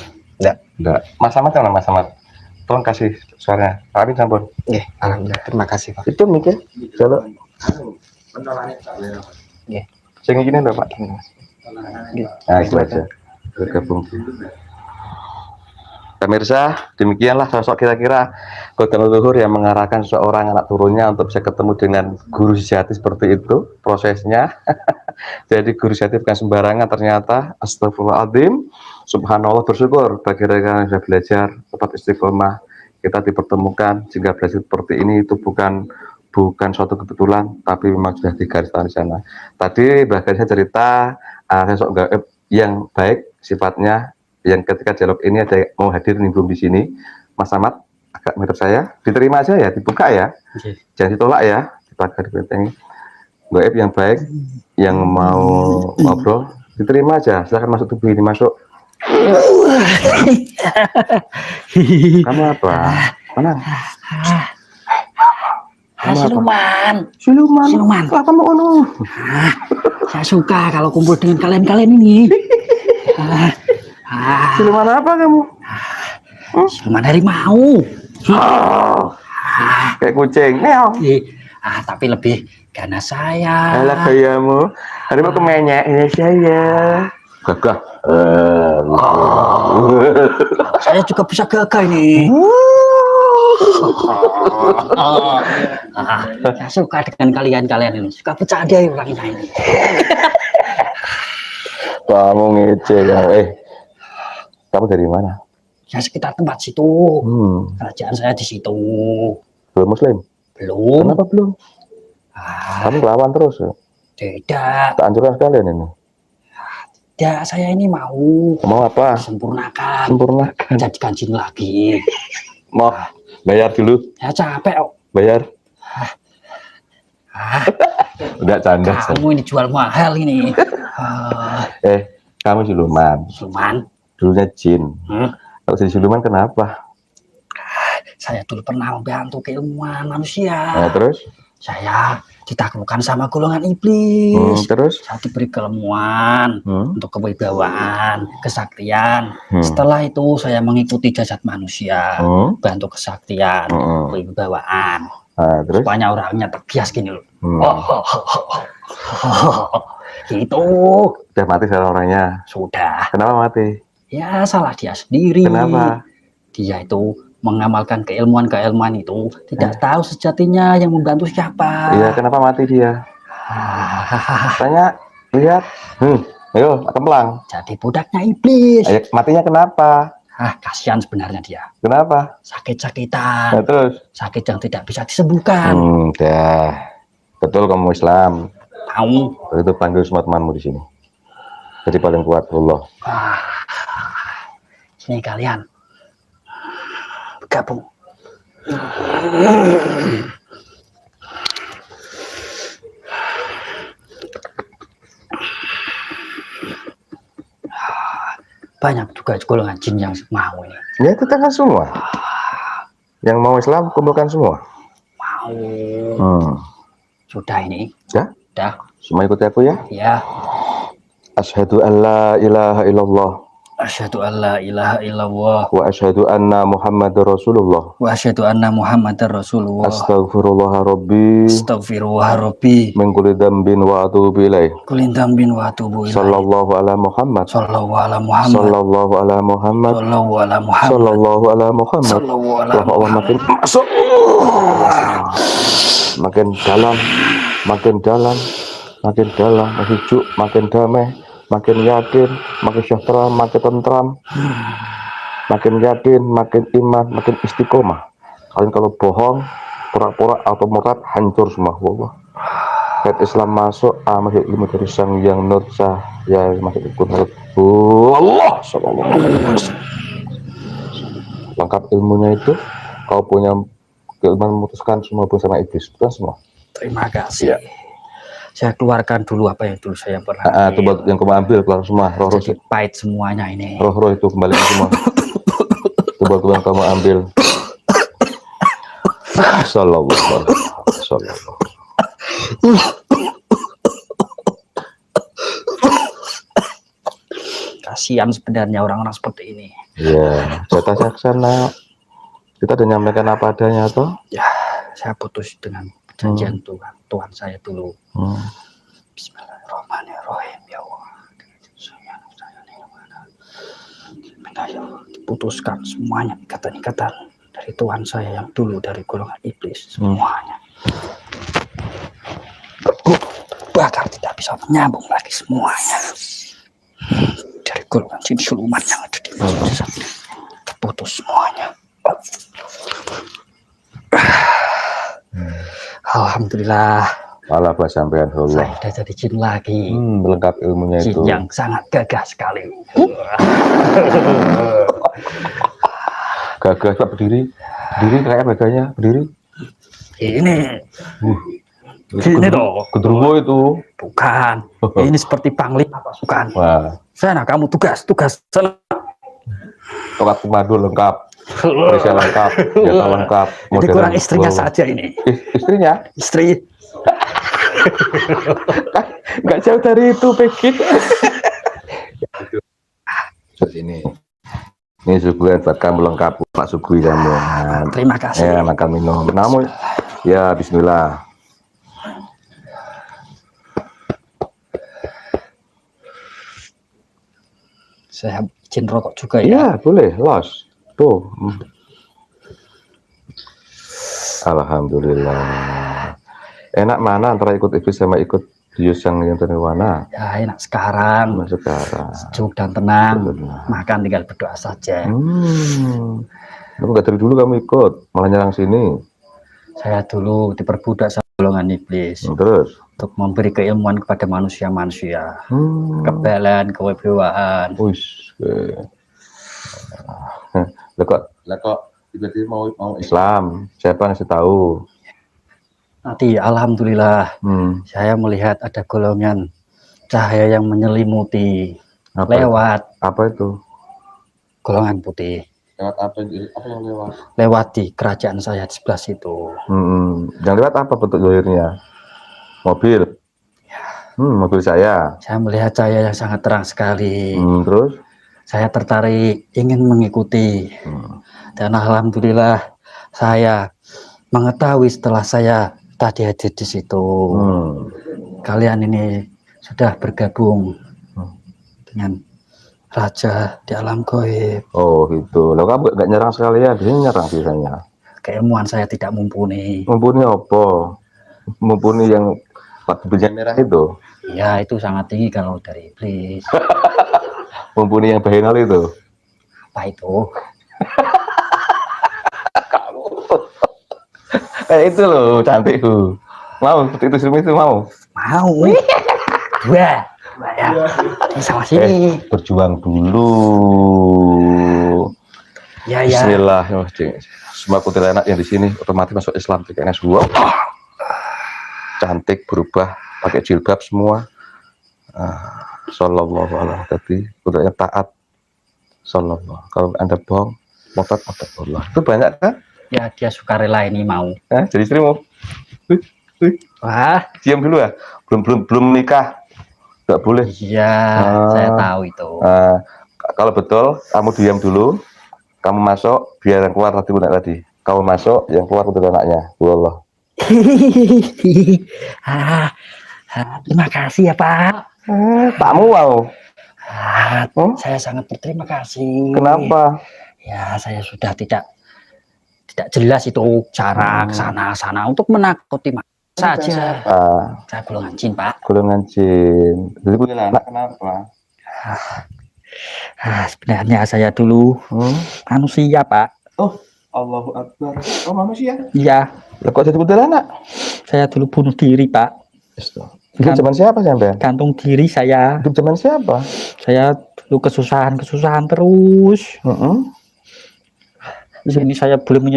B: Enggak.
A: Mas Ahmad mana Mas Ahmad? Tolong kasih suaranya. Pak Amin sampun.
B: Alhamdulillah. Terima kasih Pak.
A: Itu mikir. Kalau. Sing gini lho Pak. Nah, itu aja. Bergabung. Pemirsa, demikianlah sosok kira-kira kode leluhur yang mengarahkan seorang anak turunnya untuk bisa ketemu dengan guru sejati seperti itu prosesnya. Jadi guru sejati bukan sembarangan ternyata. Astagfirullahaladzim. Subhanallah, bersyukur bagi mereka yang sudah belajar tetap istiqomah. Kita dipertemukan sehingga belajar seperti ini itu bukan suatu kebetulan, tapi memang sudah digariskan di sana. Tadi bahkan saya cerita sosok gaib yang baik sifatnya, yang ketika dialog ini ada mau hadir nimbrung di sini. Mas Ahmad agak mirip saya, diterima aja ya, dibuka ya, jangan ditolak ya, dipakai ini gaib yang baik, yang mau ngobrol diterima aja, silahkan masuk tubuh ini, masuk. Kamu apa? Mana?
D: Siluman.
A: Wah, kamu
D: Saya suka kalau kumpul dengan kalian ini.
A: Siluman apa kamu?
D: Siluman harimau.
A: Kayak kucing.
D: Tapi lebih ganas saya.
A: Alah gayamu. Harimau kemenyek ini saya. Gagah.
D: Saya juga bisa gagah ini. Saya suka dengan kalian ini. Suka bercanda orangnya ini.
A: Kamu ngece ya. Kamu dari mana?
D: Saya sekitar tempat situ. Kerajaan saya di situ.
A: Belum Muslim?
D: Belum.
A: Kenapa belum? Kamu lawan terus ya?
D: Tidak.
A: Tak hancurkan sekalian ini.
D: Tidak, saya ini mau
A: apa?
D: Sempurnakan. Jadikan jin lagi.
A: Mau bayar dulu.
D: Ya capek kok.
A: Bayar. Udah canda.
D: Kamu ini jual mahal ini.
A: Kamu siluman. Dulunya jin. Kalau jadi siluman kenapa?
D: Saya dulu pernah membantu keilmuan manusia.
A: Terus?
D: Saya ditaklukkan sama golongan iblis.
A: Terus?
D: Saya diberi keilmuan untuk kewibawaan, kesaktian. Setelah itu saya mengikuti jasad manusia, bantu kesaktian, kewibawaan.
A: Nah, terus?
D: Supaya orangnya terbias gini loh. Gitu.
A: Udah mati sekarang orangnya.
D: Sudah.
A: Kenapa mati?
D: Ya salah dia sendiri.
A: Kenapa?
D: Dia itu mengamalkan keilmuan itu tidak tahu sejatinya yang membantu siapa.
A: Iya, kenapa mati dia? Tanya, lihat. Ayo, templang.
D: Jadi budaknya iblis.
A: Ayo, matinya kenapa?
D: Kasihan sebenarnya dia.
A: Kenapa?
D: Sakit-sakitan.
A: Nah, terus?
D: Sakit yang tidak bisa disembuhkan.
A: Udah. Betul kamu Islam.
D: Mau.
A: Itu panggil semua temanmu di sini. Jadi paling kuat Allah.
D: Sini kalian. Bergabung. Banyak juga golongan jin yang mau ini.
A: Ya, tetangga semua. Yang mau Islam kumpulkan semua.
D: Mau. Sudah ini.
A: Ya?
D: Sudah.
A: Semua ikuti aku ya.
D: Ya.
A: Asyhadu an la ilaha illallah.
D: Asyhadu an la ilaha illallah.
A: Wa asyhadu anna Muhammadar Rasulullah.
D: Wa asyhadu anna Muhammadar Rasulullah.
A: Astaghfirullah Rabbi.
D: Astaghfirullah Rabbi.
A: Min kulli dzambin wa atubu ilaih.
D: Kulli dzambin wa atubu ilaih.
A: Sallallahu ala Muhammad.
D: Sallallahu ala Muhammad.
A: Sallallahu ala Muhammad.
D: Sallallahu ala Muhammad.
A: Sallallahu ala Muhammad.
D: Sallallahu ala
A: Allah makin masuk. Makin dalam, makin dalam, makin dalam, makin sejuk, makin damai, makin yakin, makin sejahtera, makin tentram, makin yakin, makin iman, makin istiqomah. Kalian kalau bohong, pura-pura atau murtad, hancur semua. Allah. Saat Islam masuk, masuk ilmu dari Sang Yang Nur Cahaya, masuk ikut Allah. Sallallahu alaihi wasallam. Lengkap ilmunya itu, kau punya keilmuan memutuskan semua bersama iblis, bukan semua.
D: Terima kasih. Ya. Saya keluarkan dulu apa yang dulu saya pernah.
A: Itu buat yang kamu ambil keluar semua. Roh-roh
D: jadi pahit semuanya ini.
A: Roh-roh itu kembali semua. Itu buat yang kamu ambil. Sallallahu alaihi wasallam.
D: Kasihan sebenarnya orang-orang seperti ini.
A: Iya, jatah saksana. Kita udah nyampaikan apa adanya toh?
D: Ya, saya putus dengan perjanjian Tuhan saya dulu. Bismillahirrahmanirrahim ya Allah. Putuskan semuanya ikatan-ikatan dari Tuhan saya yang dulu dari golongan iblis semuanya. Bahkan tidak bisa menyambung lagi semuanya dari golongan jin siluman yang ada di masjid. Putus semuanya. Alhamdulillah.
A: Malah pas sampean Allah.
D: Saya sudah jadi jin lagi.
A: Lengkap ilmunya
D: Jin
A: itu.
D: yang sangat gagah sekali.
A: Gagah Pak, berdiri. Berdiri kayak baganya, berdiri.
D: Ini. Ini toh.
A: Gendruwo itu.
D: Bukan. Ini seperti panglima pasukan.
A: Wah.
D: Sana kamu tugas sana.
A: Tongkat komando lengkap. Perisai lengkap, senjata lengkap.
D: Jadi kurang istrinya saja ini.
A: Istrinya?
D: Istri.
A: Nggak jauh dari itu, Peggy. Ini suguhan buat kamu lengkap, Pak Sugui kamu. Nah,
D: terima kasih.
A: Ya, makan minum. Namun, ya Bismillah.
D: Saya izin rokok juga ya.
A: Iya, boleh, los. Tuh. Alhamdulillah. Enak mana antara ikut iblis sama ikut Dius yang terwana?
D: Ya enak sekarang. Sejuk dan tenang. Makan tinggal berdoa saja.
A: Kamu nggak dari dulu kamu ikut, malah nyerang sini.
D: Saya dulu diperbudak sama golongan iblis.
A: Terus?
D: Untuk memberi keilmuan kepada manusia-manusia. Kebelan, kewibawaan.
A: Lah kok tiba-tiba mau Islam, siapa ngasih tahu?
D: Nanti alhamdulillah saya melihat ada golongan cahaya yang menyelimuti lewat
A: apa itu?
D: Golongan putih.
A: Lewat apa yang lewat?
D: Lewat di kerajaan saya di sebelah situ.
A: Yang lewat apa bentuk zahirnya? Mobil.
D: Ya.
A: Mobil saya.
D: Saya melihat cahaya yang sangat terang sekali.
A: Terus?
D: Saya tertarik ingin mengikuti. Dan alhamdulillah saya mengetahui setelah saya tadi hadir di situ. Kalian ini sudah bergabung dengan raja di alam gaib.
A: Oh gitu. Lo kamu nggak nyerang sekalian, dia nyerang biasanya.
D: Keilmuan saya tidak mumpuni.
A: Mumpuni apa? Mumpuni yang biji merah itu.
D: Ya, itu sangat tinggi kalau dari iblis.
A: Mumpuni yang bahinal itu.
D: Apa itu?
A: Itu loh, cantik tuh. Mau seperti itu itu mau.
D: Mau. Dua. Ya. Sama sini.
A: Berjuang dulu.
D: Ya.
A: Bismillah. Semua kuntilanak yang di sini otomatis masuk Islam. Kayaknya semua cantik, berubah, pakai jilbab semua. Sallallahu alaihi wasallam. Kuntilanak taat. Sallallahu. Kalau Anda bohong, motot Allah. Itu banyak kan?
D: Ya, dia sukarela ini mau.
A: Jadi istri mau.
D: Wah,
A: Diam dulu ya. Belum nikah. Nggak boleh.
D: iya, saya tahu itu.
A: Kalau betul, kamu diam dulu. Kamu masuk, biar yang keluar tadi. Kamu masuk, yang keluar untuk anaknya. Wallah.
D: Terima kasih ya, Pak.
A: Pakmu mau.
D: Saya sangat berterima kasih.
A: Kenapa?
D: Ya, saya sudah tidak jelas itu cara kesana untuk menakuti saja. Saya golongan jin, Pak.
A: Golongan jin. Jadi punya anak kenapa?
D: Sebenarnya saya dulu manusia, Pak.
A: Oh, Allahu Akbar. Oh, manusia?
D: Iya.
A: Lah kok jadi punya anak?
D: Saya dulu bunuh diri, Pak.
A: Itu zaman siapa sampai?
D: Gantung diri saya.
A: Itu zaman siapa?
D: Saya dulu kesusahan terus. Di sini saya belum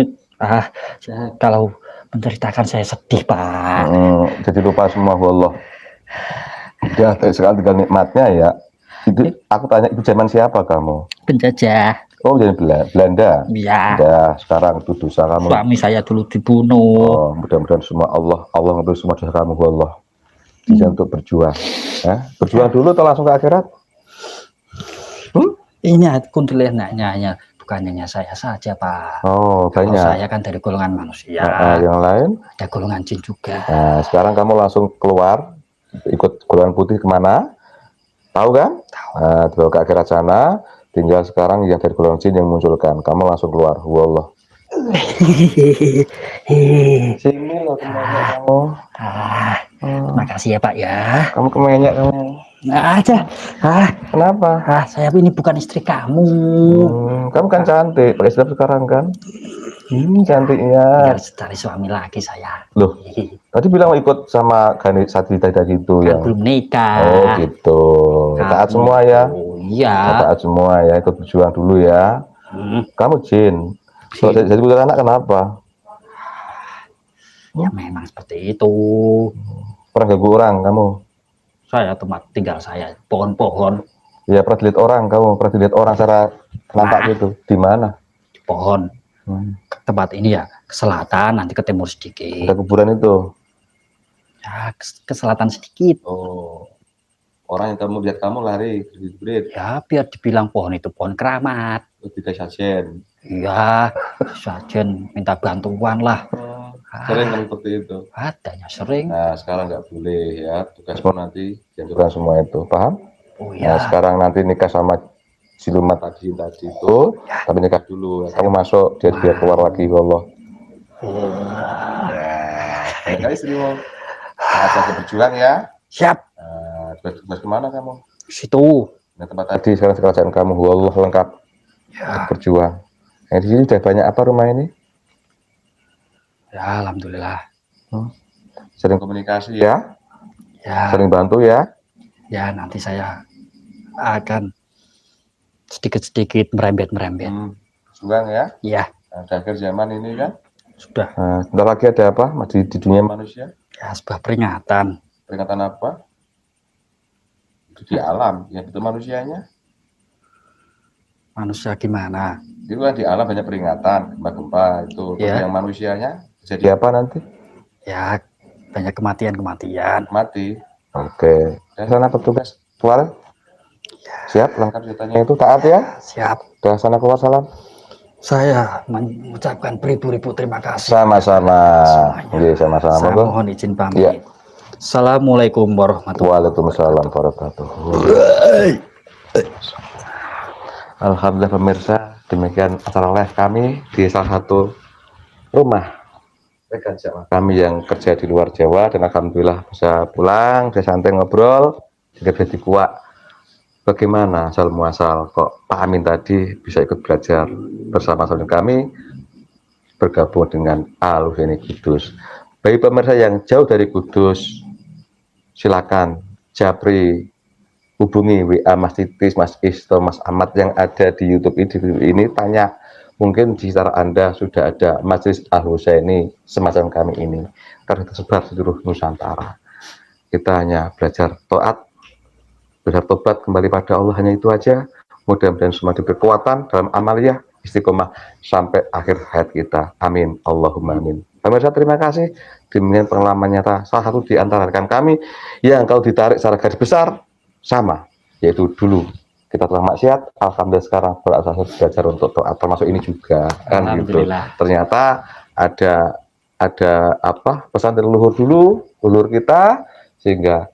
D: kalau menceritakan saya sedih, Pak.
A: Jadi lupa semua, wallah. Ya, sekarang tinggal nikmatnya ya. Itu aku tanya, itu zaman siapa kamu?
D: Penjajah.
A: Oh, jadi Belanda.
D: Iya.
A: Ya, sekarang itu dosa kamu.
D: Suami saya dulu dibunuh.
A: Oh, mudah-mudahan semua Allah ngambil semua dosa kamu, wallah. Bisa untuk berjuang. Berjuang dulu atau langsung ke akhirat?
D: Ini kuntilanaknya hanya bukan hanya saya saja, Pak.
A: Oh,
D: Kalau
A: banyak.
D: saya kan dari golongan manusia.
A: Yang lain?
D: Ada golongan jin juga.
A: Nah, sekarang kamu langsung keluar, ikut golongan putih kemana? Tahu kan? Tahu. Dibawa ke akhirat sana. Tinggal sekarang yang dari golongan jin yang munculkan. Kamu langsung keluar. Wallah. Sini loh kamu.
D: Terima kasih ya, Pak ya.
A: Kamu kemenyek kamu.
D: Nah, aja.
A: Kenapa?
D: Saya ini bukan istri kamu.
A: Kamu kan cantik. Pakai Islam sekarang kan? Cantiknya.
D: Cari suami lagi saya.
A: Loh, tadi bilang mau ikut sama Gani Satri tadi itu
D: kan
A: yang
D: belum nikah.
A: Oh gitu. Taat semua ya.
D: Iya.
A: Taat semua ya. Ikut berjuang dulu ya. Kamu jin. Kalau jadi punya anak kenapa?
D: Ya memang seperti itu.
A: Pernah ganggu orang kamu?
D: Saya tempat tinggal saya pohon-pohon.
A: Ya pernah dilihat orang kamu? Pernah dilihat orang secara nampak gitu? Di mana?
D: Di pohon. Tempat ini ya ke selatan, nanti ke timur sedikit.
A: Ada kuburan itu?
D: Ya ke selatan sedikit.
A: Oh. Orang yang kamu lihat kamu lari berit-berit.
D: Ya biar dibilang pohon itu pohon keramat.
A: Tidak sajen.
D: Iya, sajen minta bantuan lah.
A: Sering kan seperti itu?
D: Adanya sering.
A: Nah sekarang nggak boleh ya. Tugasmu nanti jangan semua itu, paham?
D: Oh ya.
A: Nah sekarang nanti nikah sama siluman tadi itu, ya. Tapi nikah dulu. Kamu masuk, dia keluar lagi, Allah. Ya, istri mau ajak berjuang ya.
D: Siap.
A: Tugas kemana kamu?
D: Situ.
A: Nah, tempat tadi sekarang kerajaan kamu, Allah lengkap. Ya. Berjuang. Nah, di sini udah banyak apa rumah ini?
D: Ya, alhamdulillah.
A: Sering komunikasi ya?
D: Ya.
A: Sering bantu ya?
D: Ya, nanti saya akan sedikit-sedikit merembet.
A: Berjuang ya?
D: Iya.
A: Nah, akhir zaman ini kan?
D: Sudah.
A: Nah, sebentar lagi ada apa? Di dunia manusia?
D: Ya, sebuah peringatan.
A: Peringatan apa? Itu di alam, ya betul manusianya.
D: Manusia gimana?
A: Itu kan di alam banyak peringatan, gempa-gempa itu.
D: Ya.
A: Yang manusianya jadi apa nanti?
D: Ya, banyak kematian.
A: Mati. Oke. Dari sana petugas keluar. Siap, lengkap ceritanya itu. Taat ya?
D: Siap.
A: Dari sana keluar salam.
D: Saya mengucapkan beribu-ribu terima kasih.
A: Sama-sama.
D: Semuanya.
A: Nggih, sama-sama.
D: Saya
A: Monggo.
D: mohon izin pamit.
A: Iya.
D: Assalamualaikum warahmatullahi
A: Waalaikumsalam warahmatullahi Alhamdulillah pemirsa, demikian acara live kami di salah satu rumah kami yang kerja di luar Jawa, dan alhamdulillah bisa pulang, bisa santai ngobrol, juga bisa dikuak bagaimana asal muasal kok Pak Amin tadi bisa ikut belajar bersama saudara kami bergabung dengan Al-Husaini Kudus. Bagi pemirsa yang jauh dari Kudus, silakan japri, hubungi WA Mas Titis, Mas Isto, Mas Ahmad yang ada di YouTube ini, tanya. Mungkin di sekitar Anda sudah ada Majelis Al-Husaini semacam kami ini, karena tersebar di seluruh Nusantara. Kita hanya belajar taat, belajar tobat kembali pada Allah, hanya itu aja. Mudah-mudahan semua diberi kekuatan dalam amaliyah istiqomah sampai akhir hayat kita. Amin. Allahumma amin. Pemirsa, terima kasih. Demikian pengalaman nyata salah satu di antara rekan kami yang kalau ditarik secara garis besar sama, yaitu dulu kita telah maksiat, alhamdulillah sekarang berasal belajar untuk taat, termasuk ini juga kan gitu. Ternyata ada apa pesan dari leluhur kita, sehingga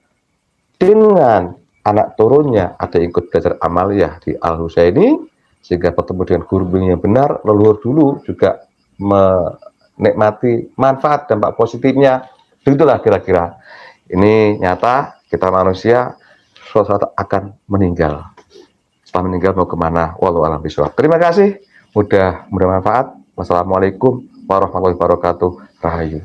A: dengan anak turunnya ada yang ikut belajar amaliyah di Al-Husaini, sehingga bertemu dengan guru yang benar. Leluhur dulu juga menikmati manfaat dampak positifnya. Begitulah kira-kira. Ini nyata, kita manusia suatu saat akan meninggal. Setelah meninggal mau kemana? Wallahu a'lam bishawab. Terima kasih, mudah bermanfaat. Wassalamualaikum warahmatullahi wabarakatuh. Rahayu.